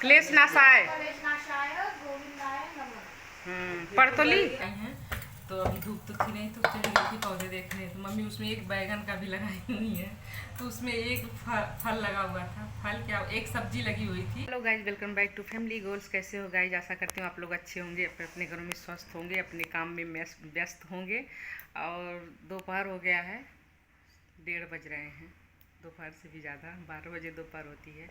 क्लेश नाशाय। पढ़ तो ली हैं। तो अभी धूप तो थी नहीं तो चली गई थी पौधे देखने। तो मम्मी उसमें एक बैगन का भी लगाई हुई है, तो उसमें एक फल लगा हुआ था। फल क्या, एक सब्जी लगी हुई थी। Hello guys, welcome back to Family Goals. कैसे हो गाइज? आशा करती हूँ आप लोग अच्छे होंगे, अपने अपने घरों में स्वस्थ होंगे, अपने काम में व्यस्त होंगे। और दोपहर हो गया है, 1:30 बज रहे हैं। दोपहर से भी ज़्यादा, 12 बजे दोपहर होती है।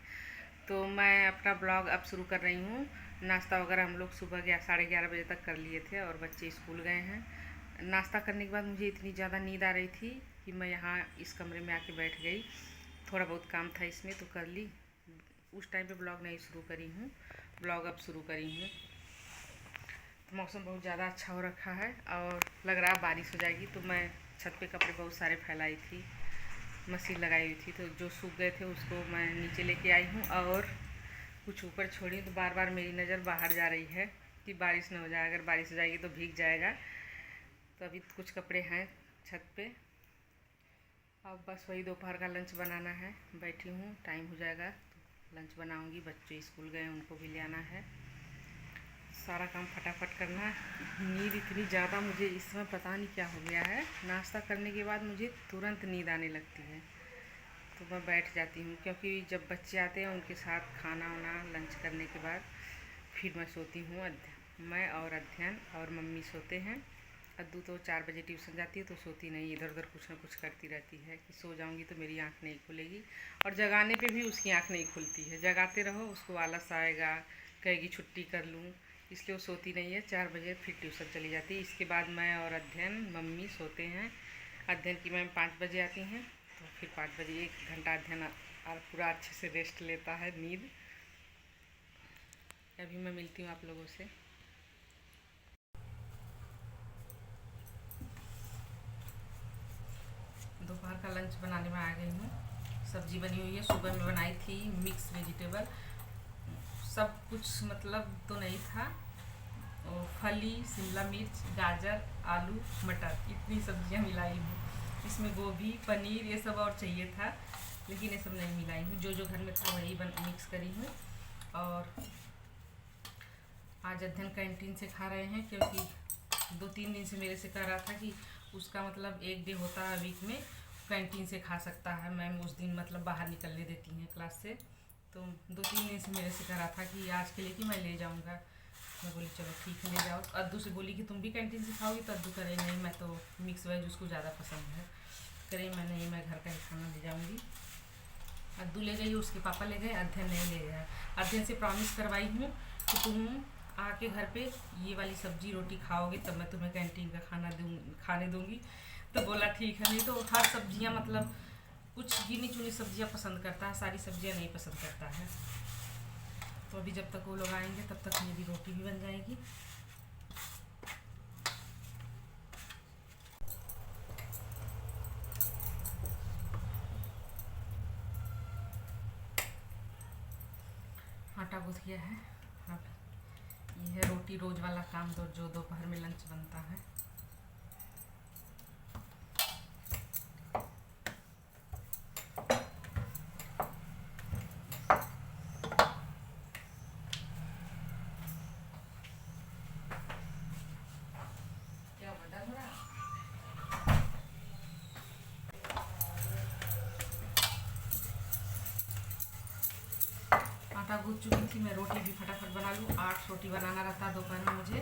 तो मैं अपना ब्लॉग अब शुरू कर रही हूँ। नाश्ता वगैरह हम लोग सुबह 11 साढ़े 11 बजे तक कर लिए थे और बच्चे स्कूल गए हैं। नाश्ता करने के बाद मुझे इतनी ज़्यादा नींद आ रही थी कि मैं यहाँ इस कमरे में आके बैठ गई। थोड़ा बहुत काम था इसमें तो कर ली। उस टाइम पे ब्लॉग नहीं शुरू करी हूँ, ब्लॉग अब शुरू करी हूँ। तो मौसम बहुत ज़्यादा अच्छा हो रखा है और लग रहा है बारिश हो जाएगी। तो मैं छत पे कपड़े बहुत सारे फैलाई थी, मशीन लगाई हुई थी, तो जो सूख गए थे उसको मैं नीचे लेके आई हूँ और कुछ ऊपर छोड़ी। तो बार बार मेरी नज़र बाहर जा रही है कि बारिश ना हो जाए। अगर बारिश हो जाएगी तो भीग जाएगा। तो अभी कुछ कपड़े हैं छत पे। अब बस वही दोपहर का लंच बनाना है। बैठी हूँ, टाइम हो जाएगा तो लंच बनाऊँगी। बच्चे स्कूल गए, उनको भी ले आना है। सारा काम फटाफट करना। नींद इतनी ज़्यादा मुझे इस समय पता नहीं क्या हो गया है। नाश्ता करने के बाद मुझे तुरंत नींद आने लगती है, तो मैं बैठ जाती हूँ। क्योंकि जब बच्चे आते हैं उनके साथ खाना वाना लंच करने के बाद फिर मैं सोती हूँ। मैं और अध्ययन और मम्मी सोते हैं। अद्दू तो 4 बजे ट्यूशन जाती है तो सोती नहीं, इधर उधर कुछ ना कुछ करती रहती है कि सो जाऊँगी तो मेरी आँख नहीं खुलेगी। और जगाने पे भी उसकी आँख नहीं खुलती है। जगाते रहो उसको आलस आएगा, कहेगी छुट्टी कर लूँ, इसलिए वो सोती नहीं है। 4 बजे फिर ट्यूशन चली जाती है। इसके बाद मैं और अध्ययन मम्मी सोते हैं। अध्ययन की मैम 5 बजे आती हैं, तो फिर 5 बजे 1 घंटा अध्ययन पूरा अच्छे से रेस्ट लेता है, नींद। अभी मैं मिलती हूँ आप लोगों से। दोपहर का लंच बनाने में आ गई हूँ। सब्जी बनी हुई है, सुबह में बनाई थी मिक्स वेजिटेबल। सब कुछ मतलब तो नहीं था, और फली, शिमला मिर्च, गाजर, आलू, मटर, इतनी सब्जियाँ मिलाई हूँ। इसमें गोभी, पनीर ये सब और चाहिए था, लेकिन ये सब नहीं मिलाई हूँ। जो जो घर में था वही मिक्स करी हूँ। और आज अध्ययन कैंटीन से खा रहे हैं, क्योंकि 2-3 दिन से मेरे से कह रहा था कि उसका मतलब एक डे होता है वीक में कैंटीन से खा सकता है। मैम उस दिन मतलब बाहर निकलने देती हैं क्लास से। तो 2-3 दिन से मेरे से कह रहा था कि आज के लिए कि मैं ले जाऊंगा। मैं बोली चलो ठीक है ले जाओ। अद्दू से बोली कि तुम भी कैंटीन से खाओगी, तो अद्दू करे नहीं, मैं तो मिक्स वेज उसको ज़्यादा पसंद है। करे मैं नहीं, मैं घर का ही खाना ले जाऊँगी। अद्दू ले गई, उसके पापा ले गए, अध्ययन नहीं ले गया। अध्ययन से प्रॉमिस करवाई हूँ कि तुम आके घर पे ये वाली सब्जी रोटी खाओगे तब मैं तुम्हें कैंटीन का खाने दूँगी। तो बोला ठीक है। नहीं तो हर सब्जियाँ मतलब कुछ गिनी चुनी सब्जियाँ पसंद करता है, सारी सब्जियाँ नहीं पसंद करता है। तो अभी जब तक वो लोग आएंगे तब तक मेरी रोटी भी बन जाएगी। आटा गूँथ गया है। अब ये है रोटी रोज वाला काम, तो जो दोपहर में लंच बनता है। आटा गूँथ चुकी थी, मैं रोटी भी फटाफट बना लूँ। 8 रोटी बनाना रहता है दोपहर में मुझे।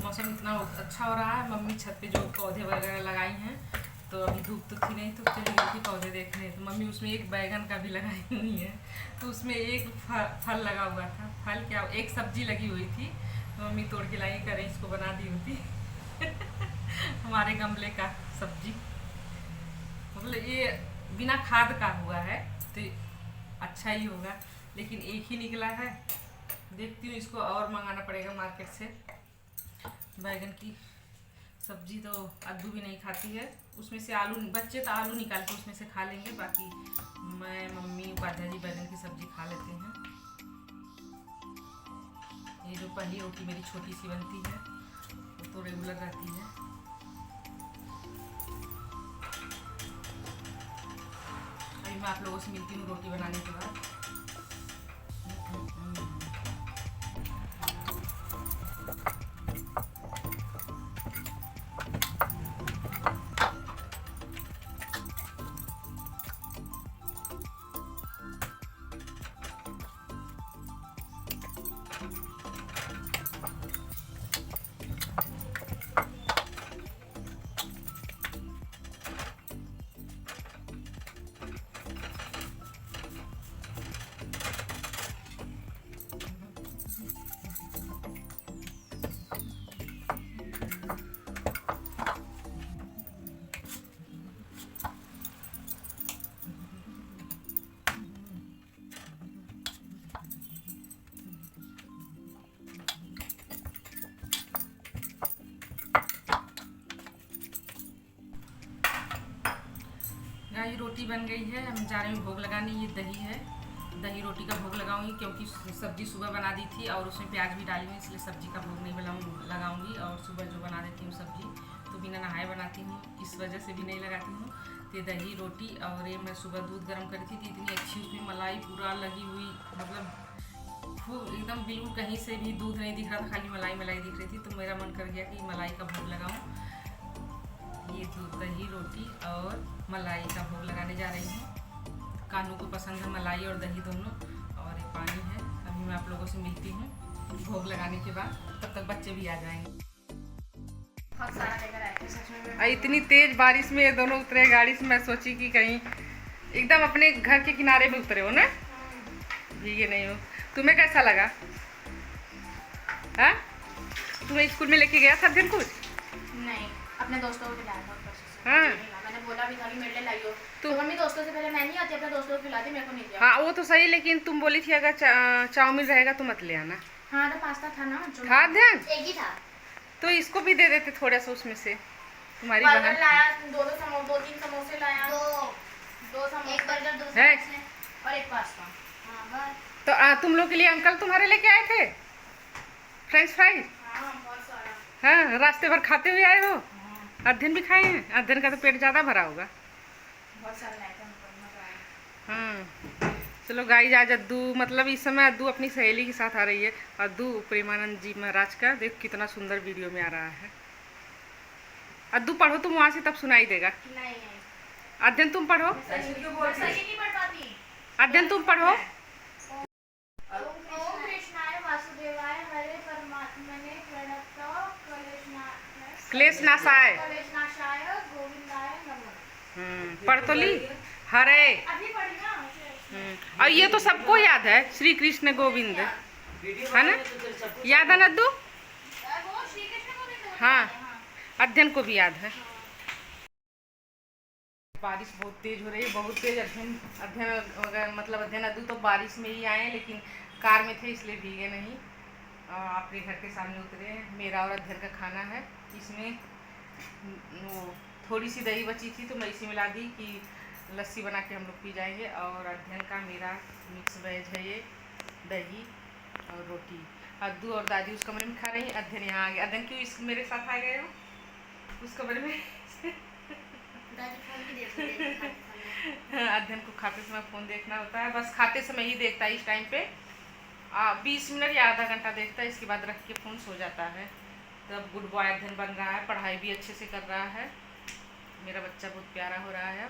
मौसम इतना अच्छा हो रहा है। मम्मी छत पे जो पौधे वगैरह लगाई हैं, तो अभी धूप तो थी नहीं तो चली गई थी पौधे देखने। तो मम्मी उसमें एक बैगन का भी लगाई हुई है, तो उसमें एक फल लगा हुआ था। फल क्या, एक सब्जी लगी हुई थी, तो मम्मी तोड़ के लाई, करें इसको बना दी होती हमारे गमले का सब्जी। मतलब ये बिना खाद का हुआ है तो अच्छा ही होगा, लेकिन एक ही निकला है। देखती हूँ, इसको और मंगाना पड़ेगा मार्केट से। बैगन की सब्जी तो अद्दू भी नहीं खाती है। उसमें से आलू, बच्चे तो आलू निकाल के उसमें से खा लेंगे, बाकी मैं, मम्मी, उपाध्याय जी बैगन की सब्जी खा लेते हैं। ये जो पहली रोटी मेरी छोटी सी बनती है वो तो रेगुलर रहती है। अभी मैं आप लोगों से मिलती हूँ रोटी बनाने के बाद। दही रोटी बन गई है, हम जा रहे हैं भोग लगाने। ये दही है, दही रोटी का भोग लगाऊंगी क्योंकि सब्जी सुबह बना दी थी और उसमें प्याज भी डाली हुई, इसलिए सब्जी का भोग नहीं लगाऊंगी। और सुबह जो बना देती हूँ सब्जी तो बिना नहाए बनाती हूँ, इस वजह से भी नहीं लगाती हूँ। तो दही रोटी और ये मैं सुबह दूध गर्म करी थी, इतनी अच्छी उसमें मलाई पूरा लगी हुई, मतलब खूब एकदम बिल्कुल कहीं से भी दूध नहीं दिख रहा था, खाली मलाई मलाई दिख रही थी। तो मेरा मन कर गया कि मलाई का भोग लगाऊँ। ये दही रोटी और मलाई का भोग लगाने जा रही हूँ। कानू को पसंद है मलाई और दही दोनों। और ये पानी है। अभी मैं आप लोगों से मिलती हूँ भोग लगाने के बाद, तब तक बच्चे भी आ जाएंगे। बहुत सारा लेकर आए थे सच में। इतनी तेज बारिश में ये दोनों उतरे गाड़ी से, मैं सोची कि कहीं एकदम अपने घर के किनारे में उतरे हो ना, भीगे नहीं हो। तुम्हें कैसा लगा? हाँ, तुम्हें स्कूल में लेके गया था दिन कुछ? नहीं, अपने दोस्तों को खिलाया बहुत कोशिश से। हाँ। मैंने बोला भी था कि मेरे लिए लाइयो, तो मम्मी दोस्तों से पहले मैं नहीं आती, अपने दोस्तों को खिलाती, मेरे को नहीं दिया। हाँ वो तो सही, लेकिन तुम बोली थी अगर चाउमीन रहेगा तो मत ले आना। हाँ तो पास्ता था ना जो था ध्यान, एक ही था। तो इसको भी दे देते थोड़ा सा उसमें से। तुम्हारी बर्गर बहन लाया, दो तीन समोसे लाया, दो समोसे, एक बर्गर, दो है? समोसे और एक पास्ता। हाँ बस। तो तुम लोग के लिए अंकल तुम्हारे लेके आए थे फ्रेंच फ्राइज? हाँ बहुत सारा। हाँ, रास्ते भर खाते हुए आए हो। हाँ अध्ययन भी खाए हैं? अध्ययन का तो पेट ज़्यादा भरा होगा। बहुत सारा लाया था, मजा आया। हाँ चलो गाइस, आज अद्दू, मतलब इस समय अद्दू अपनी सहेली के साथ आ रही है। अद्दू प्रेमानंद जी महाराज का देख कितना सुंदर वीडियो में आ रहा है। अद्दू पढ़ो तुम वहाँ से, तब सुनाई देगा। नहीं अध्ययन तुम पढ़ो, सही नहीं पढ़ पाती। अध्ययन तुम पढ़ो। ओम कृष्णाय वासुदेवाय हरे परमात्मने क्लेश नाशाय कलेशनाशाय गोविंदाय नमः। पढ़ तो ली। हरे। अभी पढ़ी ना। और ये तो सबको याद है, श्री कृष्ण गोविंद, है ना? याद है ना अद्दू? वो श्री कृष्ण गोविंद। हाँ, अध्ययन को भी याद है। बारिश बहुत तेज हो रही है, बहुत तेज। अध्ययन मतलब अध्ययन अद्दू तो बारिश में ही आए, लेकिन कार में थे इसलिए भीगे नहीं। अपने घर के सामने उतरे। मेरा और अध्ययन का खाना है। इसमें वो थोड़ी सी दही बची थी तो मैं इसी मिला दी कि लस्सी बना के हम लोग पी जाएंगे। और अध्ययन का मेरा मिक्स वेज है ये, दही और रोटी। अद्दू और दादी उस कमरे में खा रही हैं, अध्ययन यहाँ आ गया। अध्ययन क्यों इस मेरे साथ आ गए हो उस कमरे में? अध्ययन को खाते समय फ़ोन देखना होता है, बस खाते समय ही देखता है। इस टाइम पे 20 मिनट या आधा घंटा देखता है, इसके बाद रख के फ़ोन सो जाता है। तब गुड बॉय अध्ययन बन रहा है, पढ़ाई भी अच्छे से कर रहा है। मेरा बच्चा बहुत प्यारा हो रहा है।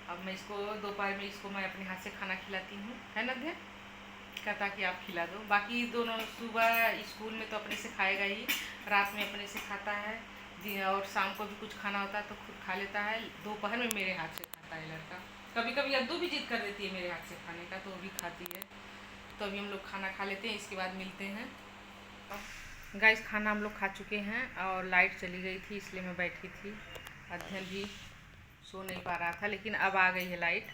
अब मैं इसको दोपहर में इसको मैं अपने हाथ से खाना खिलाती हूँ, है ना अध्ययन? कहता कि आप खिला दो। बाकी दोनों सुबह स्कूल में तो अपने से खाएगा ही, रात में अपने से खाता है, और शाम को भी कुछ खाना होता है तो खुद खा लेता है। दोपहर में मेरे हाथ से खाता है लड़का। कभी कभी अद्दू भी जिद कर देती है मेरे हाथ से खाने का, तो वो भी खाती है। तो अभी हम लोग खाना खा लेते हैं, इसके बाद मिलते हैं। गाइस खाना हम लोग खा चुके हैं और लाइट चली गई थी इसलिए मैं बैठी थी। अध्ययन भी सो नहीं पा रहा था, लेकिन अब आ गई है लाइट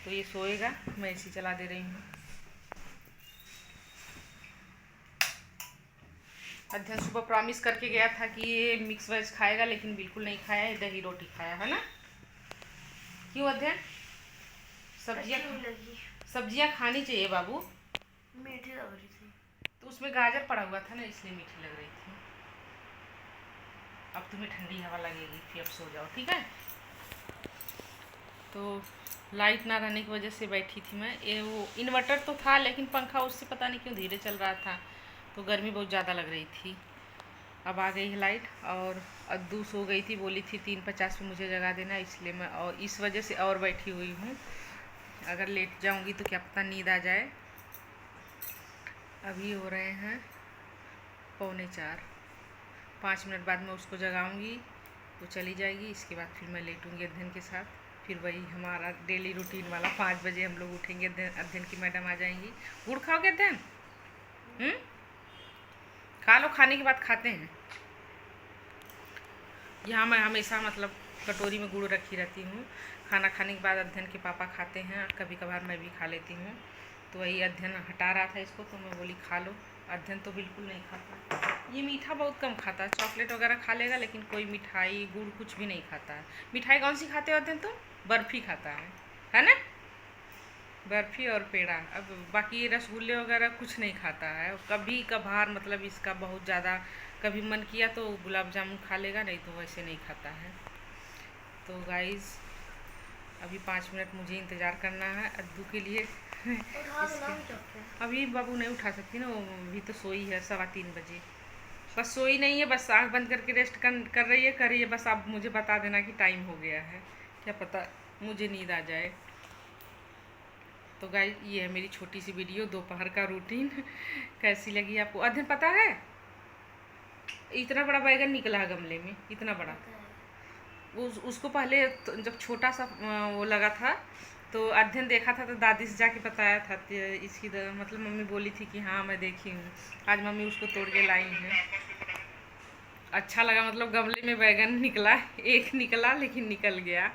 तो ये सोएगा, मैं इसी चला दे रही हूँ। अध्ययन सुबह प्रॉमिस करके गया था कि ये मिक्स वेज खाएगा, लेकिन बिल्कुल नहीं खाया है, दही रोटी खाया है ना? क्यों अध्ययन? सब्जियाँ खानी चाहिए बाबू। मीठी लग रही थी तो उसमें गाजर पड़ा हुआ था ना, इसलिए मीठी लग रही थी। अब तुम्हें ठंडी हवा लगेगी, फिर अब सो जाओ, ठीक है? तो लाइट ना रहने की वजह से बैठी थी मैं। ये वो इन्वर्टर तो था, लेकिन पंखा उससे पता नहीं क्यों धीरे चल रहा था, तो गर्मी बहुत ज़्यादा लग रही थी। अब आ गई है लाइट। और अद्दू सो गई थी, बोली थी 3:50 पे मुझे जगा देना, इसलिए मैं और इस वजह से और बैठी हुई हूँ। अगर लेट जाऊँगी तो क्या पता नींद आ जाए। अभी हो रहे हैं 3:45। 5 मिनट बाद मैं उसको जगाऊंगी, वो चली जाएगी। इसके बाद फिर मैं लेटूंगी अध्ययन के साथ। फिर वही हमारा डेली रूटीन वाला 5 बजे हम लोग उठेंगे, अध्ययन की मैडम आ जाएंगी। गुड़ खाओगे अध्ययन? खा लो, खाने के बाद खाते हैं। यहाँ मैं हमेशा मतलब कटोरी में गुड़ रखी रहती हूँ। खाना खाने के बाद अध्ययन के पापा खाते हैं, कभी कभार मैं भी खा लेती हूँ। तो वही अध्ययन हटा रहा था इसको, तो मैं बोली खा लो। अध्ययन तो बिल्कुल नहीं खाता। ये मीठा बहुत कम खाता है, चॉकलेट वगैरह खा लेगा लेकिन कोई मिठाई गुड़ कुछ भी नहीं खाता है। मिठाई कौन सी खाते होते हैं तुम? बर्फ़ी खाता है ना? बर्फ़ी और पेड़ा। अब बाकी रसगुल्ले वगैरह कुछ नहीं खाता है। कभी कभार मतलब इसका बहुत ज़्यादा कभी मन किया तो गुलाब जामुन खा लेगा, नहीं तो वैसे नहीं खाता है। तो गाइज़ अभी 5 मिनट मुझे इंतज़ार करना है अद्दू के लिए। अभी बाबू नहीं उठा सकती ना, वो अभी तो सोई है 3:15 बजे। बस सोई नहीं है, बस आँख बंद करके रेस्ट कर रही है बस। आप मुझे बता देना कि टाइम हो गया है, क्या पता मुझे नींद आ जाए। तो गाइस ये है मेरी छोटी सी वीडियो दोपहर का रूटीन। कैसी लगी आपको? अध्ययन पता है इतना बड़ा बैगन निकला है गमले में, इतना बड़ा। उसको पहले तो जब छोटा सा वो लगा था तो अध्ययन देखा था तो दादी से जाके बताया था इसकी मतलब मम्मी बोली थी कि हाँ मैं देखी हूँ। आज मम्मी उसको तोड़ के लाई है। अच्छा लगा, मतलब गमले में बैगन निकला, एक निकला लेकिन निकल गया।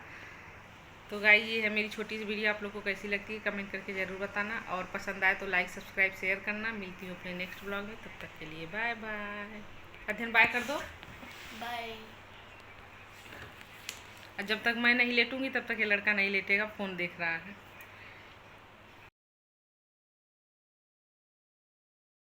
तो गाइस ये है मेरी छोटी सी वीडियो, आप लोग को कैसी लगती है कमेंट करके ज़रूर बताना, और पसंद आए तो लाइक सब्सक्राइब शेयर करना। मिलती हूँ अपने नेक्स्ट ब्लॉग में, तब तक के लिए बाय बाय। अध्ययन बाय कर दो, बाय। जब तक मैं नहीं लेटूंगी तब तक ये लड़का नहीं लेटेगा, फ़ोन देख रहा है।